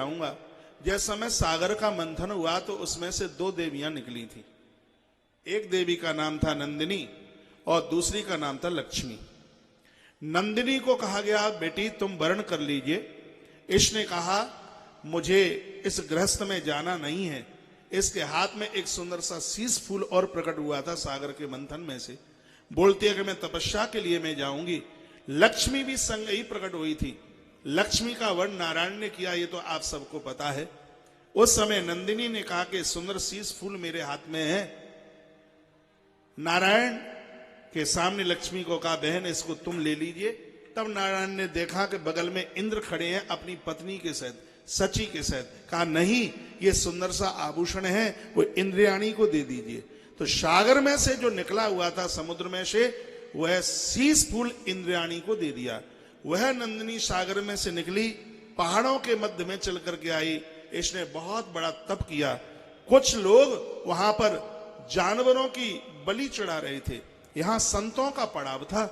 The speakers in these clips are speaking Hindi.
जाऊंगा। जिस समय सागर का मंथन हुआ तो उसमें से दो देवियां निकली थी। एक देवी का नाम था नंदिनी और दूसरी का नाम था लक्ष्मी। नंदिनी को कहा गया, बेटी तुम वर्ण कर लीजिए। इसने कहा, मुझे इस गृहस्थ में जाना नहीं है। इसके हाथ में एक सुंदर सा शीश फूल और प्रकट हुआ था सागर के मंथन में से। बोलती है कि मैं तपस्या के लिए मैं जाऊंगी। लक्ष्मी भी संग ही प्रकट हुई थी। लक्ष्मी का वर्ण नारायण ने किया, ये तो आप सबको पता है। उस समय नंदिनी ने कहा कि सुंदर शीश फूल मेरे हाथ में है। नारायण के सामने लक्ष्मी को कहा, बहन इसको तुम ले लीजिए। तब नारायण ने देखा कि बगल में इंद्र खड़े हैं अपनी पत्नी के साथ, सची के साथ। कहा, नहीं, ये सुंदर सा आभूषण है, वो इंद्रियाणी को दे दीजिए। तो सागर में से जो निकला हुआ था समुद्र में से, वह शीश फूल इंद्रियाणी को दे दिया। वह नंदिनी सागर में से निकली, पहाड़ों के मध्य में चल करके आई। इसने बहुत बड़ा तप किया। कुछ लोग वहां पर जानवरों की बलि चढ़ा रहे थे। यहां संतों का पड़ाव था।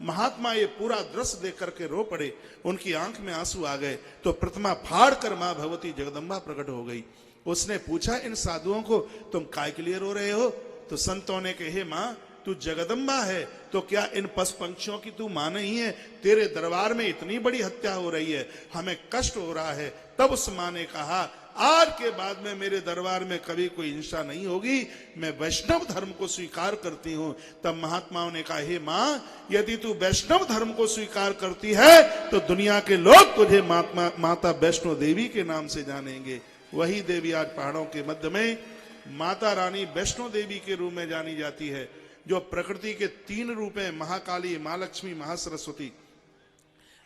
महात्मा ये पूरा दृश्य देख करके रो पड़े। उनकी आंख में आंसू आ गए। तो प्रतिमा फाड़ कर मां भगवती जगदम्बा प्रकट हो गई। उसने पूछा इन साधुओं को, तुम काय के लिए रो रहे हो? तो संतों ने कहे, मां तू जगदम्बा है तो क्या इन पशु पंक्षियों की तू मां नहीं है? तेरे दरबार में इतनी बड़ी हत्या हो रही है, हमें कष्ट हो रहा है। तब उस मां ने कहा, आज के बाद में मेरे दरबार में कभी कोई हिंसा नहीं होगी, मैं वैष्णव धर्म को स्वीकार करती हूं। तब महात्माओं ने कहा, हे मां, यदि तू वैष्णव धर्म को स्वीकार करती है तो दुनिया के लोग तुझे माता वैष्णो देवी के नाम से जानेंगे। वही देवी आज पहाड़ों के मध्य में माता रानी वैष्णो देवी के रूप में जानी जाती है, जो प्रकृति के तीन रूप हैं, महाकाली, मां लक्ष्मी, महासरस्वती।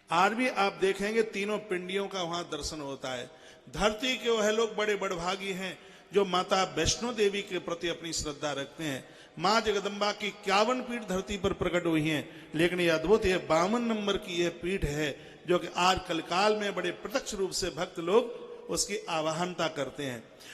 आज भी आप देखेंगे तीनों पिंडियों का वहां दर्शन होता है। धरती के वह लोग बड़े बड़भागी हैं जो माता वैष्णो देवी के प्रति अपनी श्रद्धा रखते हैं। मां जगदम्बा की 51 पीठ धरती पर प्रकट हुई हैं, लेकिन यह अद्भुत, यह 52 नंबर की यह पीठ है जो कि आज कलकाल में बड़े प्रत्यक्ष रूप से भक्त लोग उसकी आवाहनता करते हैं।